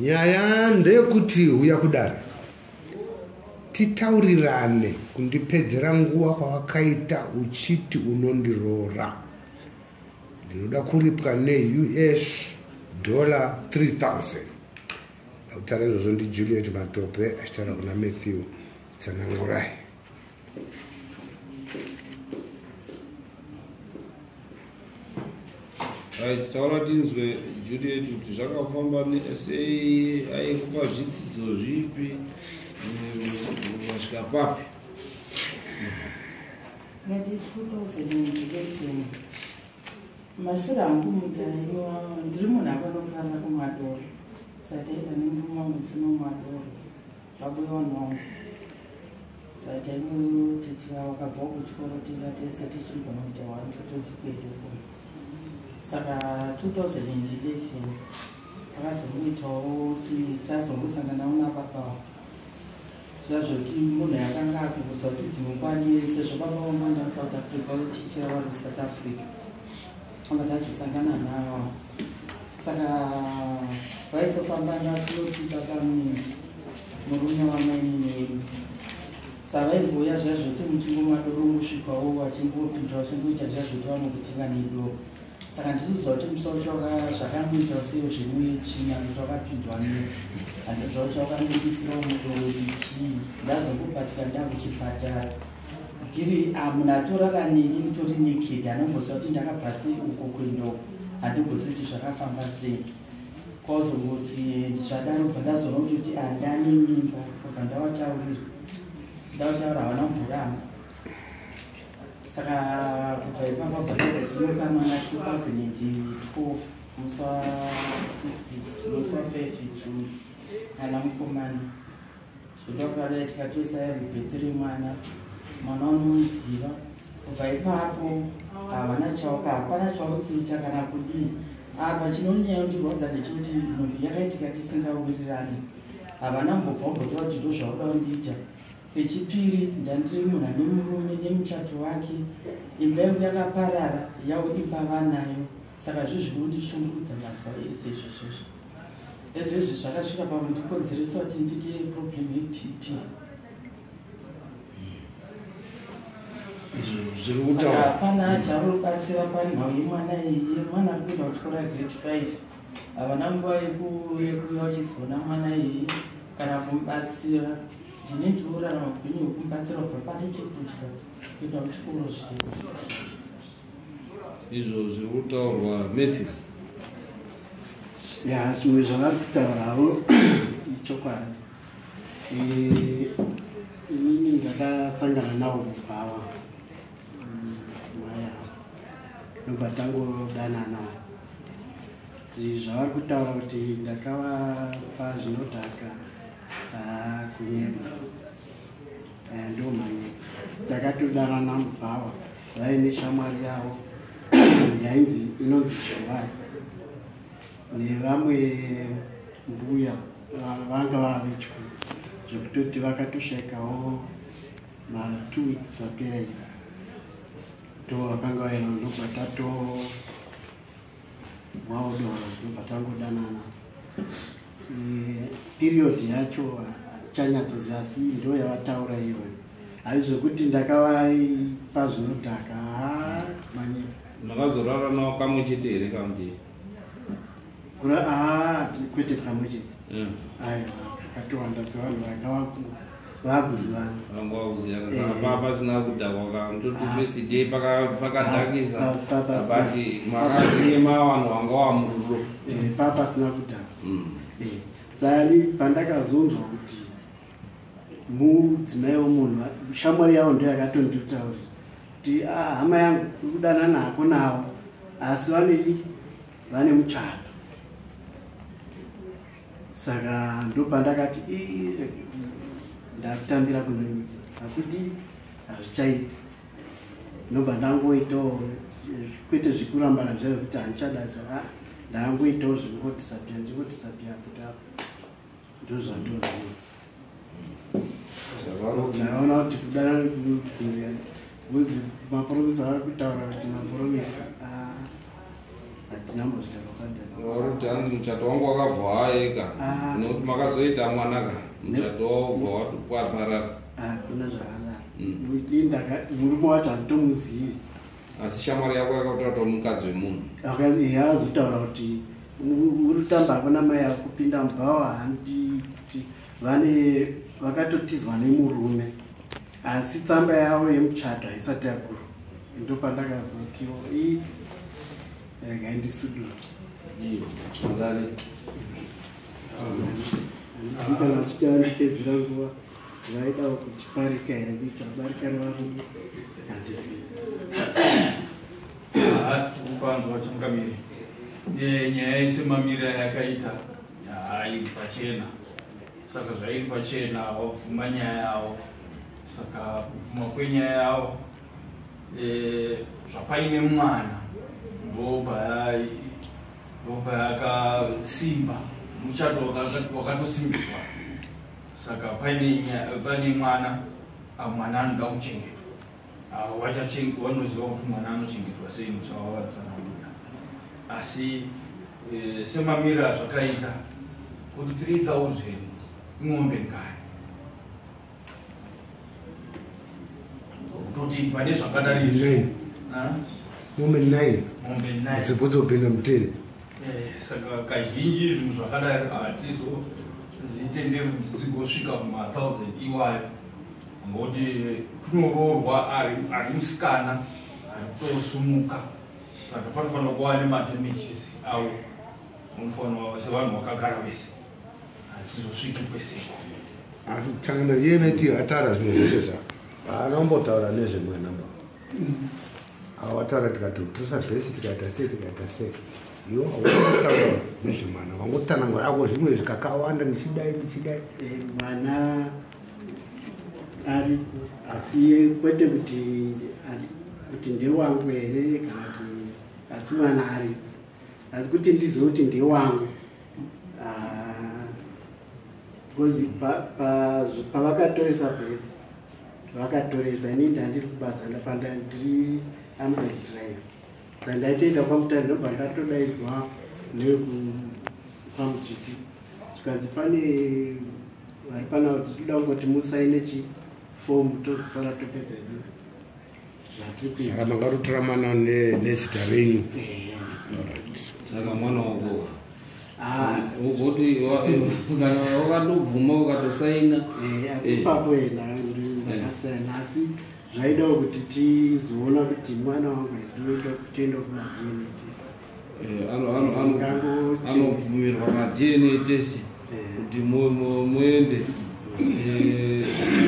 nyaya ndeyekuti uya kudare titaurirane kundipedzera nguva kwawakaita uchiti unondiroora. Ndinoda kuripwa neUS $3000. Tautaura izvozvo ndiJuliet Matope achitaura kuna Matthew Tsanangurai. Taura tinzwe Juliet kuti zvakafamba neSA aikupa zvidzidzo zvipi vasvika papi? Ngati 2011 mashure angu mutaiwa ndiri munhu akanofanira kumadoro sataenda nemumwe mutsino mumadoro vabuyiwa nhongo satainotitiwa wakabva kuchikoro tenda tese tichigona kuita wani totodzokeduko. Saka 2011 akazomuitawo kuti tazongosangana unapapa zvazvoti munhu yakanga akubusa kuti dzimukwanire sezvo baba vamanda muSouth Africa utichira vari kuSouth Africa anga tazosangana navo. Saka vaisofamba ndatinoti murume wamaini yedu savaimboya zvazvoti muchingomadoro musvikawo vachimbopinda vachingoita zvazvoti vanokutinga nedoro. Saka ndizozva kuti musoro zvakamuita sei zvimuchina kuti wakapindwa handizva kuti wakangoisirawo mudoro chii ndazongobatika ndakuchipatara ndiri munhu atorara neni mutori nekedi anomboziva kuti ndakabva sei uko kuendoko handimbozivi kuti zvakafamba sei. Kwazongoti zvadaro bva ndazoona kuti handane mimba kubva ndavataurira havana mburama. Saka kubva ipapa bva ndazosimuka mana 2012 musi wa 5 June ana mukomana zvodakadai tikatoisa ribhethiri mwana unomuziva. Kubva ipapo hapana chauri kuita kana kudii. Apa chinonyanya kundirwadza ndechekuti nhumbi yakaitika tisingawirirani havana mbobvambotova kuti ndo zvauda kundiita. Pechipiri ndandiri munhu ane murume nemuchato wake, imba yangu yakaparara yavo imba vanayo. Saka zvinondishungurudza mazuva ese izvezvezvo. Ezvezvi zvakasvika pakundikonzeresa kuti ndiite problem yePP. Saka hapana achauri kubatsira panhau yemwana iyeye. Mwana ari kuenda kuchikora grade 5 havana nguva yekuya vachizoona mwana iyeye kana kumubatsira. Ndine ndiorarama upenyu hwekumubatsira kubva pane chekudya kuenda kuchikoro zvipo. Izvo zviri kutaurwa Matthew. Ya zvimwe zvavari kutaurawo ichokwadi. Inini ndakasangana nawo mubhawa maya nobva tangodanana. Zvavari kutaura kuti ndakavapa zvinodhaka kunyeba ndomanye takatodanana mubhawa vaine shamwari yavo inonzi Shuwai nevamwe mbuya vanga vavechikuru zvekutoti vakatoshaikawo ma2 weeks dzapera idzi ndovakanga vaenda ndobva mwaodora ndobva tangodanana. Period yacho chanyatsozi asi ndo yavataura ivo haizvokuti ndakavaipa zvinodhaka manye. Makazorara nawo kamwe chete here kamwe? Kwete kamwe chete. Aiwa katowanda sevanhu vakuzivana. Vanga vakuzivana saka pasina kudhakwa kamwe toti first day pakadhakisa abati makazi nemavanhu vanga vamururo. Pasina kudhakwa. Sani pandakazonzwa kuti mudzimai womunhu shamwari yavo ndo yakatonditaura kuti hama yangu kudana nako navo asi vane muchato. Saka ndo pandakati ndakutambira kunonidza akuti hazvichaiti nobva ndangoitawo kwete zvikurambana zvekuti handichada ndangoitawo zvingotisapia ndingotisapia kuti apo ndozvandoziva. Ndaona kuti kudana kuzi maprofesa vari kutaura kuti maprofesa hatina mbosvika kwakadai. Uri kuti hanzi muchato wangu wakabva waeka nekuti makazoita mwana ka muchato wabva waparara. Kuna zvakadaro. Murume wacho handitomuzivi. Asi shamwari yako yakataura kuti mukadzi wemunhu. Akazotaura kuti uri kutamba hako namai yako kupinda mubhawa handi kuti vane vakatotizwa nemurume asi tsamba yavo yemuchato haisati yakuru. Ndopandakazotiwo regai ndisudura Andale. Kana vachita vanopedzera nguva vaidawo kuti parika here kuita barika revarume handizivi. Tikupanzwa chimukamiri nyaya yesemamira yakaita hairi pachena, saka zvairi pachena wabvuma nyaya yavo. Saka kubvuma kwenyaya yavo zvapaine mwana ndobva yakasimba, muchato wakatosimbiswa. Saka pane mwana, mwana anoda kuchengetwa. Vanoziva kuti mwana anochengetwa sei muchavavatsanangura. Asi semamira zvakaita kuti 3000 ing'ombe ngani kutoti pane zvakadari mombe 9 mombe dzipozopinda muteni. Saka kazhinji zvinhu zvakadari hatizozitenderi kuti dzigosvika kuma1000 iwayo, ngokuti kunoroorwa ari musikana ari kutosumuka. Saka panofanira kuva nemadamages avo, unofanira sevanhu vakagara vese hatizosviki kweseko. Asi changamiri yemeti atara zvinhu zvese zva hanombotaura nezvemwana ba awataura tikati tosa zvese tikaita sei iwo haunotaura nezvemwana vangotanangwa yako zvimwe zvikakawanda nichidai Mwana ari asi kwete kuti ndewangu here kana kuti asi mwana ari asi kuti ndizive kuti ndewangu. Because pavakatoresa bhefu vakatoresa ini ndandiri kubasa ndapanda ndiri ambulance drive. Saka ndaitoenda kwamutare ndobva ndatodaidzwa nepamuchiti zvikanzi pane vari pana kuti tinoda kungoti musaine chifomu tozosara topedza zvatiri. Saka makatotora mwana nezita renyu. Saka mwana wako ukuthi kana wakatobvuma ukatosaina ipapo ndakasiyana. Asi zvaidawo kuti tizoona kuti mwana wangu toenda kuma-DNA test. anobvumirwa ma-DNA test kuti muende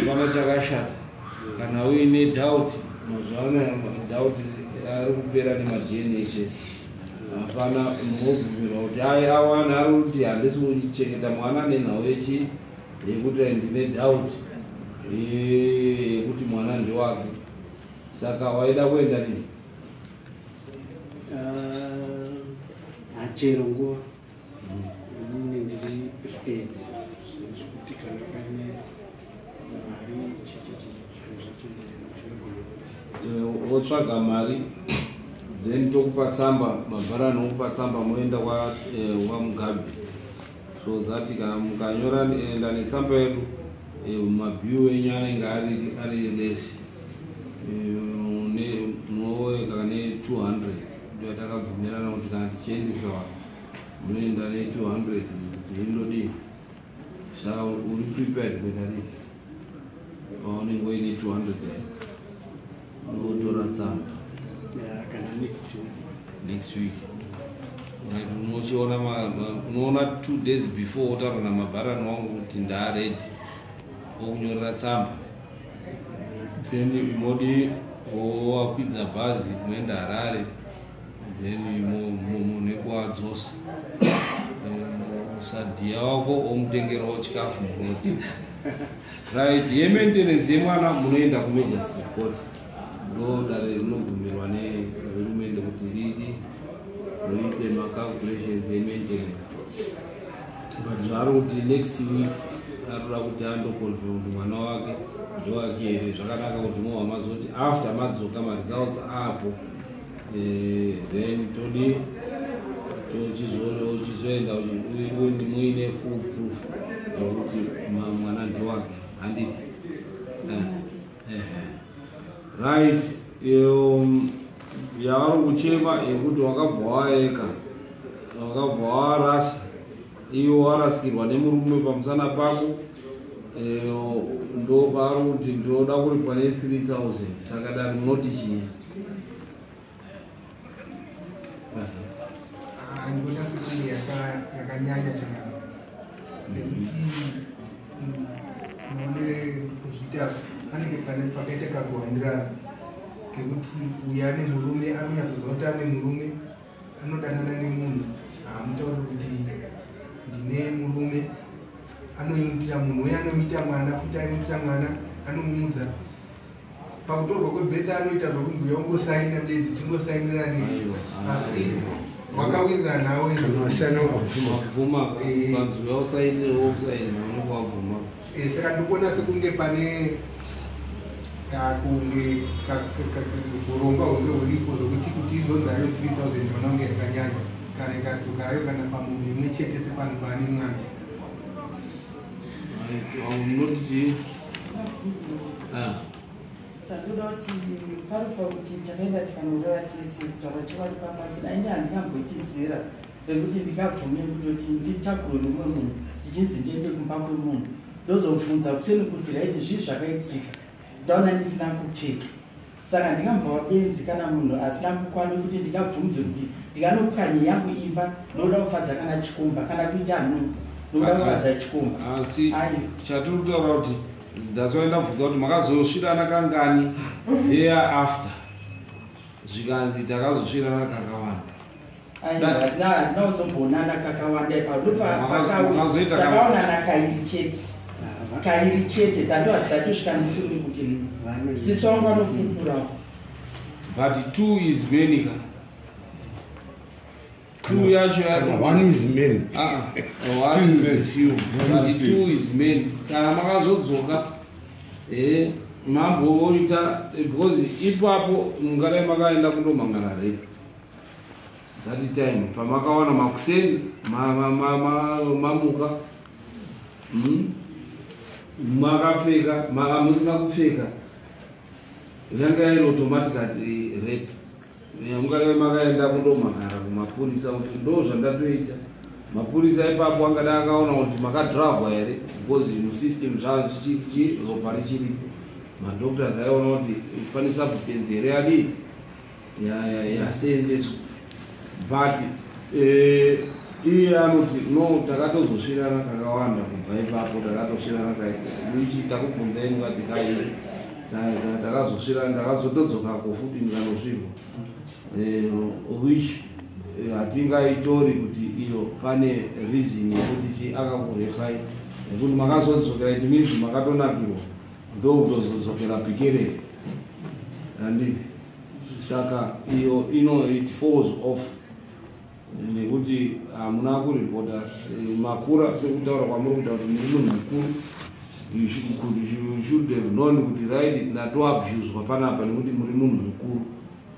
pana chakashata kana uine doubt. Mazuva doubt ari kupera nema-DNA test. Hapana munobvumirwa kuti awana ari kuti handisi kuchengeta mwana nenhau yekuti ndine doubt yekuti mwana ndewake. Saka waida kuenda nini? Hachero nguva ini ndiri prepared kuti kana pane mari wotsvaga mari then tokupa tsamba mabhara anokupa tsamba moenda kwaMugabe, so that kana mukanyora enda netsamba yedu mabhiu enyu anenge ari lesi munoeka ne200 ndio takabvumirana kuti kana tichiendesa munoenda ne200 indodii. Saka uri prepared kuenda rini paunenge uine 200 unotora tsamba kana next week. Unochiona unoona 2 days before wotaura namabharani wangu kuti ndaredi okunyorera tsamba, then modi wakwidza bhazi kunoenda Harare, then munekuwadzosa sadhiya wako omutengerawo chikafu muroti right. Yementenensi yemwana munoenda kumajor court, ndodare rinobvumirwa nerumende kuti ridi roite macalculations yementenensi. But zvari kuti next week arikuda kuti andokonfirm kuti mwana wake ndowake here. Zvakanaka kuti mowa mazoti after madzoka maresults apo then todi uchizoenda muine full proof yokuti mwana ndiwake handiti. Right, yavari kuchema yekuti wakabva waeka, wakabva warasa, iwo warasikirwa nemurume pamusana pako, ndo paari kuti ndoda kuripa ne 3000, saka dani munoti chii? Andona sikuli yakanyanya chakana nekuti muonere kuzvita panenge pakaita kakuhandirana kekuti uya ane murume anonyatsoziva kuti ane murume anodanana nemunhu haamutauri kuti ndine murume anoimutira munhu uye anomuita mwana futi anomuitira mwana anomumudza pakutorwa kwebhedha anoita zvokunzi uya ungosaina bedzi tingosainirani asi wakawirira nawe saka ndikuona sekunge pane kunge urongwa hunge huripo zvokuti kuti izonzayo 3000 vanonge yakanyanya kana ikadzokayo kana pamunhu imwe chete sepanhu paane mwana takuda kuti paripa kuti takaenda tikanoureva tese kutaura chokwadi papasi daini handingamboitizira rekuti ndikabvume kutoti nditakurwe nemwe munhu ndichinzi ndiende kumba kwemunhu ndozobvunza kuseni kuti raiti zvii zvakaitika ndaona ndisina kupfeka saka ndingambova benzi kana munhu asina mukwani kuti ndingabvunze kuti ndikanopwanye yangu imba ndoda kufadza kana chikomba kana kuita nhungu ndoda kufadza chikomba asi chatiri kutaura kuti ndazoenda kubvunza kuti makazosvirana kangani there after zvikanzi takazosvirana kakawanda ndinauzomboonana kakawanda ipatakaonana kairi chete tatoasi tatosvika musuri kuti sisi wangu anokukurawo but 2 is many. 2 yacho one is many. One is few. But 2 is many. Kana makazodzoka mamboita because ipapo mungadai makaenda kundomangana repo that time pamakawana makuseni mamuka makapfeka musina kupfeka yanga iri automatically rape. Mungadai makaenda kundomangana kumapurisa kuti ndo zvandatoita. Mapurisa ipapo angada akaona kuti makadhiragwa here because musystem zvavo ropa richiripo. Madoctors aiona kuti pane substance here yadii yaseenzeswa but iye anoti no takatozosvirana kakawanda kubva ipapo takatosvirana ichi takubvunzai mukati kai takazosvirana ndakazotodzokako futi ndikanosvirwa which hatingaitori kuti iyo pane reason yekuti chi akakurefai nekuti makazodzokera it means makatonakirwa ndokutozodzokera pikerere handiti saka iyo it falls off nekuti hamuna kuripota makura sekutaura kwamuri kutaura kuti muri munhu mukuru you should have known kuti right ndatoabuswa panapa nekuti muri munhu mukuru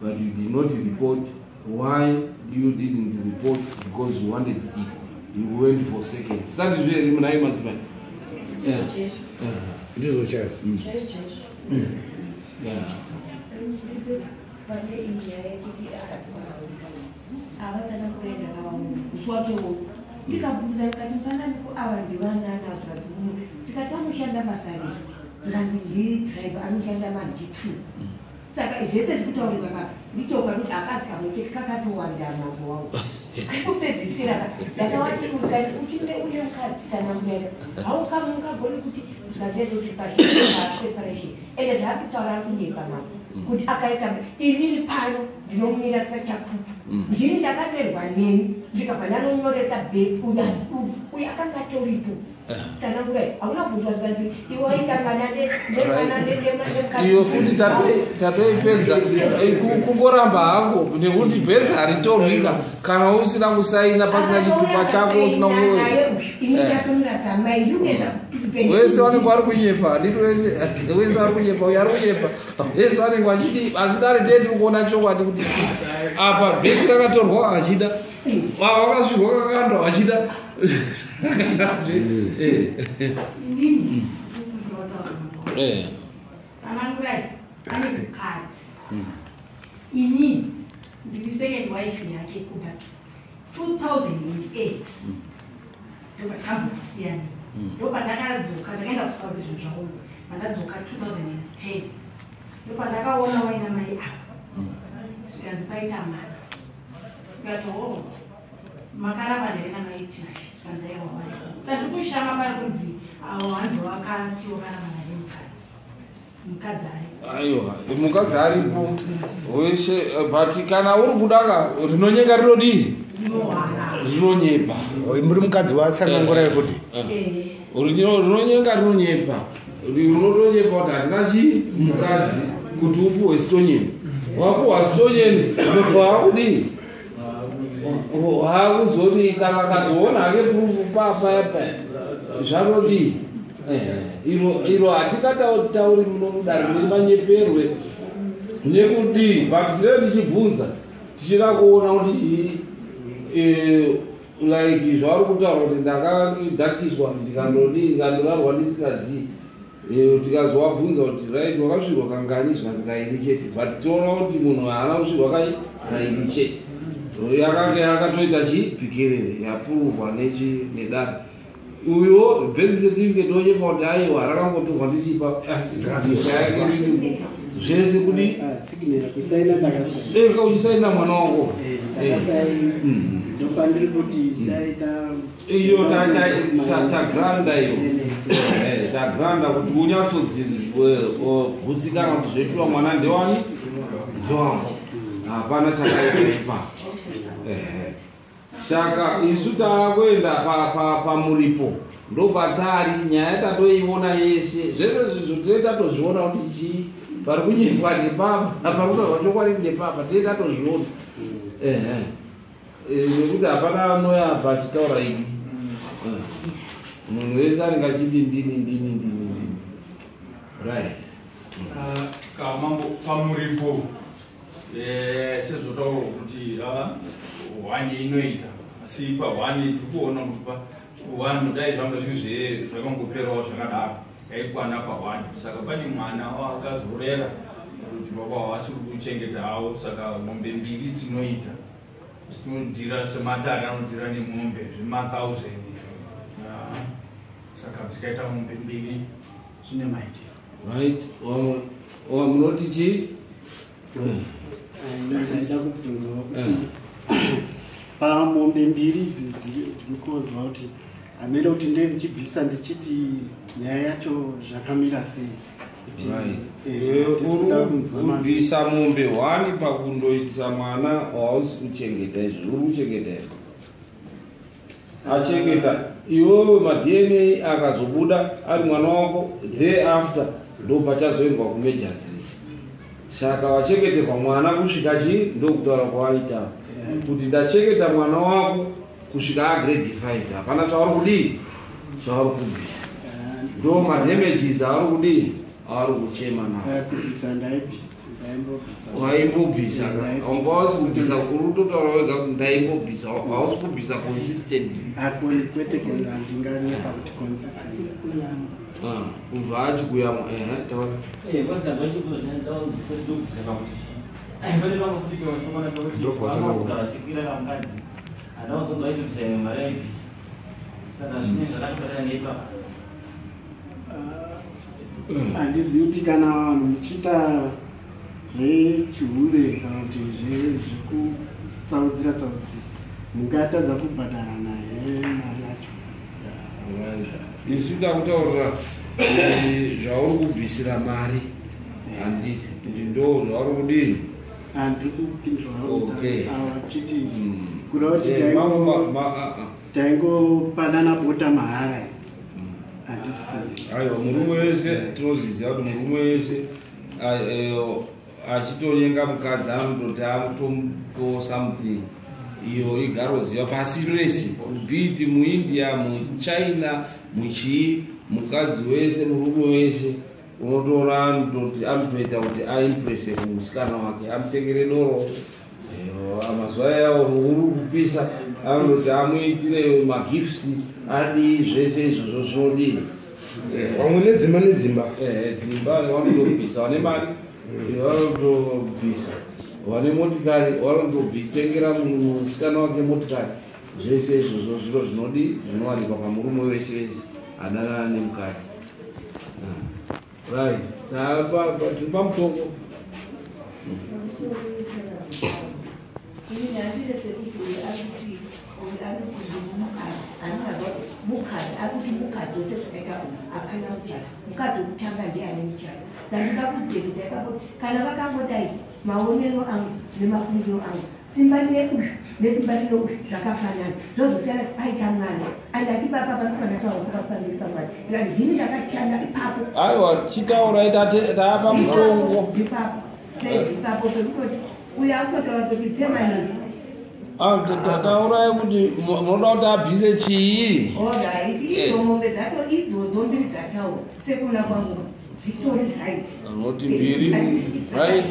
but you did not report. Why you didn't report? Because you wanted it. You went for seconds. Sandi zveri munai madzimai. Ndizo chef. Pane inyaya yekuti avasana kuenda navauswacho ndikabvunza ndikati panamiko ava ndivanana zvadzimunu ndikati vanoshanda basa refu ndanzi ndidrive anoshanda mad2 saka zvese ndikutaurika ka nditoka kuti akazi kamwe chete kakatowanda mambo wangu kupedzisira ndakawati uchine une mukadzi tsanamurera haukamungagoni kuti zvikatedza kuti paseparation ende zvaakutaura kunyepa mama kuti akaisa inini pano ndinomira sachapupu ndini ndakatorwa neni ndikabva ndanonyoresa bheki uyu akanga toripo tsanangurai hauna bvunzwa zvikanzi iwoita mwana iyo futi tatoipedza kungoramba hangu nekuti bheki haritorwika kana usina kusaina pasina chitupa chako usina wese wanenge ari kunyepa handiti wese ari kunyepa uyo ari kunyepa wese wanenge vachidi asi dare tee tiri kuona chokwadi kuti apa bheki rakatorwa achida wakasvirwa kakanda wachida sanangurai ane mukadzi ini ndiri second wife yake kubva 2008 ndopatambosiyana ndopandakadzoka ndakaenda kusauri zvinhu zvauno pandadzoka 2010 ndopandakaona waina mai apa zvikanzi paita mwana ndikati o makaramba ndarena maitina zvikanzi aiwa wai saka ndiri kushama pari kunzi avo hanzi wakati wakaramba nane mukadzi aiwa mukadzi aripo weshe but kana uri kudaka rinonyenga rinodii rinonyepa muri mukadzi watsanangurai kuti rinonyenga rinonyepa rinonyepa kuti handina chi mukadzi kuti upuhwe sitonyeni wapuhwa sitonyeni wakudii hakuzoni kana kazoona hake purufu papayapa zvanodii iro hatikatauri munomudari muri manyeperwe nekudii but tinee tichibvunza tichida kuona kuti like zvauri kutaura kuti ndakadhakiswa ndikandorarwa ndisikazii tikazovabvunza kuti right wakasvirwa kangani zvikanzi kairi chete but toona kuti munhu haana kusvirwa kairi chete yakanga yakatoita chipikerere yapurwa nedare uyo birth certificate onyepa kuti aiwa rakangotorwa ndichipa zvese kudi uchisaina mwana wako iyo tagranda iyo tagranda kuti unyatsodzigutsikana kuti zveshuwa mwana ndewani ndewangu hapana chakaipa saka isu takuenda pamuripo ndopatari nyaya tatoiona yese zvese zvezvo tine tatozviona kuti chii pari kunyepwa nepapa parikutorwa chokwadi nepapa tine tatozviona nekuti hapana anoyapa achitaura ini munhu wese anenge achiti ndini right kamambo pamuripo sezotaura kuti hwani inoita asi pahwani tiri kuona kuti pahwani dai zvanga zviri zvakangoperawo zvakadaro yaikwana pahwani saka pane mwana wakazorera kuti baba wasiri kuchengeta havo saka mombe mbiri dzinoita dzinodhira sematari anodhira nemombe zvema1000 saka dzikaita mombe mbiri zvine maitiro right munoti chii ndaida kubvunzawo kuti pamombe mbiri idzi dzirikozwa kuti hamene kuti ndee ndichibvisa ndichiti nyaya yacho zvakamira sei kubvisa mombe 1 pakundoitisa mwana wausi kuchengeta izvi uri kuchengeta izvi achengeta iwewe madna akazobuda ari mwana wako thereafter ndo pachazoendwa kumajistrat saka wachengeterwa mwana kusvika chii ndokutaura kwawaita kuti ndachengeta mwana wako kusvika agrade 5 hapana zvauri kudii zvauri kubvisa ndo madamages auri kudii auri kuchema nao waimbobvisa ungausi kubvisa uri kutotaura wega kuti ndaimbobvisa hausi kubvisa consistent kubva achikuyamo handizivi kuti kana vanhu muchiita zvechihure kana kuti zvekutsaudzira tsaudzi mungatadza kubhadhara naye mari yacho isu takutaurira zvauri kubvisira mari handiti ndo zvauri kudii handisi kupindurachiti kuda kuti taingopanana bota mahara handisi kuziva aiwa murume wese tinozviziva kuti murume wese achitonyenga mukadzi anototi amutombo something iyo igaroziva pasi rese biti muindia muchina muchii mukadzi wese murume wese unotoona anotoita kuti aimprese kumusikana wake amutengere doro mazuva yawo uri kupisa anozi amuitire magifts adi zvese izvozvo zvinodii vamwe nedzimba dzimba vanondobvisa vane mari vanondobvisa vane motikari vanondobitengera musikana wake motikari zvese izvozvo zviro zvinodii zvinowanikwa pamurume wese wese adanana nemukati right tiri pamutongo mukadzi akuti mukadzi wese zvakaita apana muchato mukadzi wekutanga ndiane muchato dzandida kudzekeza yakakoti kana vakangodai maonero angu nemafungiro angu simba rine uzvi nesimba rine uzvi zvakafanana zvozosiyana paita mwana andati baba vanofana taura pamberi pamwana ika ndini ndakashanda ipapo aiwa chitaurai taapa mutongo ipapo ipapo pekutoti uyo akutotaura kuti permanent tataurai kuti munoda kuti abvise chii idzo mombe dzato idzodzo mbiri dzataura sekuna kwangu zitori right anoti mbiri right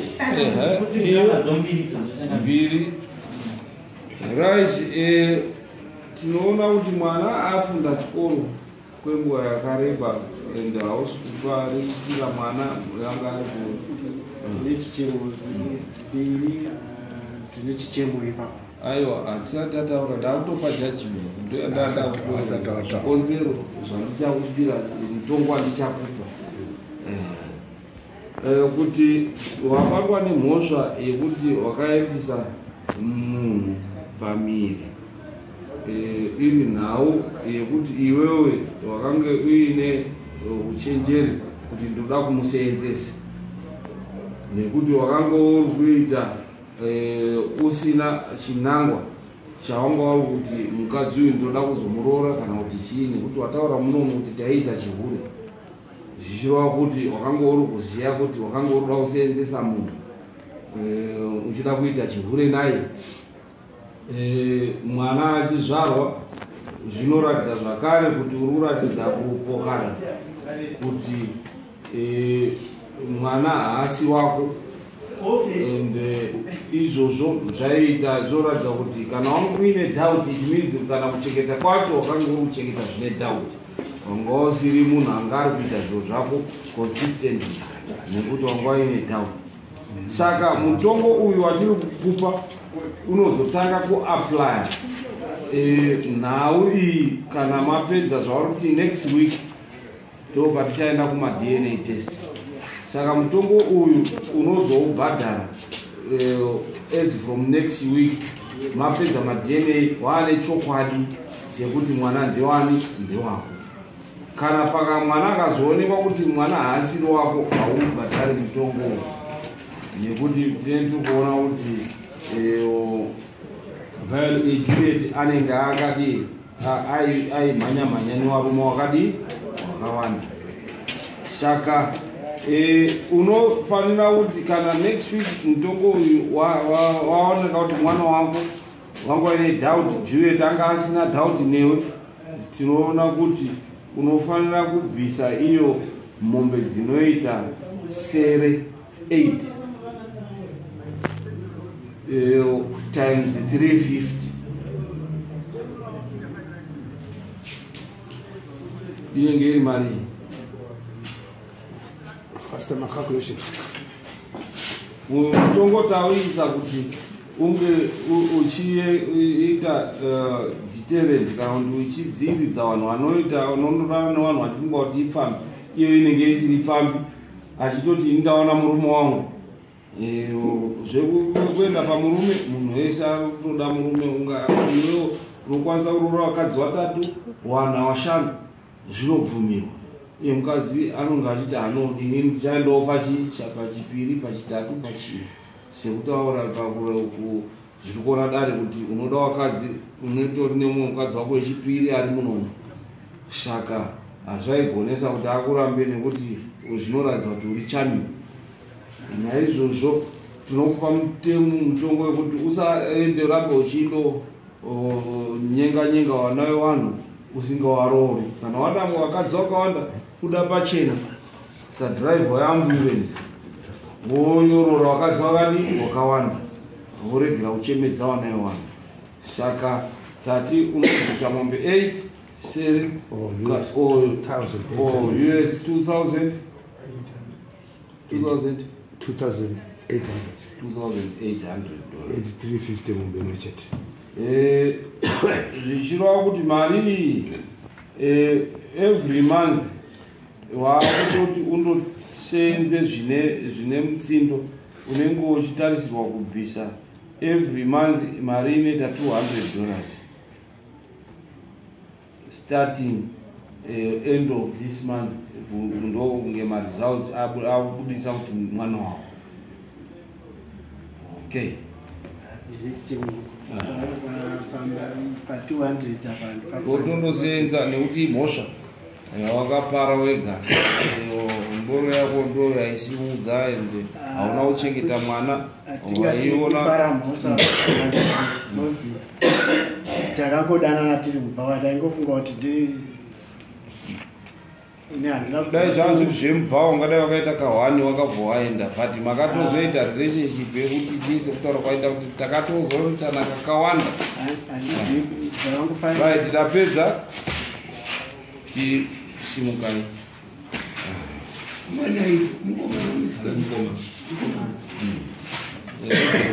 mbiri right tinoona kuti mwana afunda chikoro kwenguva yakareba ende hausi kupa richitira mwana yanga ari nechichemo mbiri tine chichemo ipapo aiwa hatisati tataura ndakutopa judgment ndoyandakonzero zvandichakupira mutongo wandichakupa kuti wabatwa nemhosva yekuti wakaendesa munhu pamiri iri nhau yekuti iwewe wakange uine uchenjeri kuti ndoda kumuseenzesa nekuti wakange uri kuita usina chinangwa chaunga uri kuti mukadzi uyu ndoda kuzomuroora kana kuti chii nekuti wataura munomu kuti taita chihure zvichireva kuti wakange uri kuziva kuti wakange uri kuda kuseenzesa munhu uchida kuita chihure naye mwana achizvarwa zvinoratidza zvakare kuti uri kuratidza kupokana kuti mwana haasi wako ende izvozvo zvaita zvoratidza kuti kana wange uine doubt it means kana kuchengeta kwacho wakange uri kuchengeta zvine doubt wanga usiri munhu anga ari kuita zviro zvako consistently nekuti wanga uine doubt saka mutongo uyu watiri kukupa unozotanga kuapply nhau iyi kana mapedza zvauri kuti next week ndobva tichaenda kuma-DNA test. Saka mutongo uyu unozoubhadhara as from next week mapedza ma-DNA waane chokwadi chekuti mwana ndewani ndewako. Kana paka mwana akazoonekwa kuti mwana haasiri wako haubhadhari mutongo nekuti tiri kuona kuti Juliet anenge akadi aimhanya-mhanya nevarume wakadi wakawanda. Saka unofanira kuti kana next week mutongo uyu waoneka kuti mwana wako wanga ine doubt, Juliet anga asina doubt newe, tinoona kuti unofanira kubvisa iyo mombe dzinoita sere 8 times 350 inenge iri mari first calculation. Mutongo tauisa kuti unge uchiita deterrent kana kuti uchidziviridza vanhu vanoita unondorana nevanhu vatinga kuti ifambi, iyo inenge isiri ifambi, achitoti ndaona murume wangu zvekuenda pamurume, munhu wese anotoda murume, unga iwewo unokwanisa kuroora vakadzi vatatu, wana washanu, zvinobvumirwa. Iye mukadzi anonga achiti anodi inini ndichaendawo pachipiri, pachitatu, pachina, sekutaura pakureku zviri kuona dare kuti unoda wakadzi unotori nemumwe mukadzi wako wechipiri ari munomu. Saka hazvaigonesa kuti akurambe nekuti zvinoratidza kuti uri champion. Naizvozvo tinokupa mutongo wekuti usaende rambe uchindo nyenga vana vevanhu usingavarori. Kana wadamwe vakadzi vakawanda kuda pachena sadhiraivha yeambulensi vonyorora vakadzi vakadi wakawanda, voregera kuchemedza vana vevanhu. Saka tati unobvisa mombe 8 seri or US 2000 $2,800 $83.50 mombe imwe chete. Zvichireva kuti mari every month wakutoti undosenze zvine mutsindo unenge uchitarisirwa kubvisa every month mari inoita $200 starting end of this month ndokunge maresults akubudisa kuti mwana wavo. Okay. Wotondosenza nekuti imhosva wakapara wega, mboro yako ndo yaisimudza ende hauna kuchengeta mwana waiona. Takakodana tiri mubhava taingofunga kuti dai zvanga zviri zvemubhava ungadai wakaita kahwani wakabva waenda, but makatozoita relationship yekuti tise kutaura kwaita kuti takatozorotana kakawanda. Right, tapedza tisimukai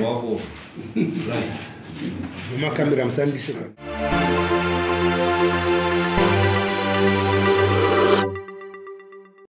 wako makamera musandishika.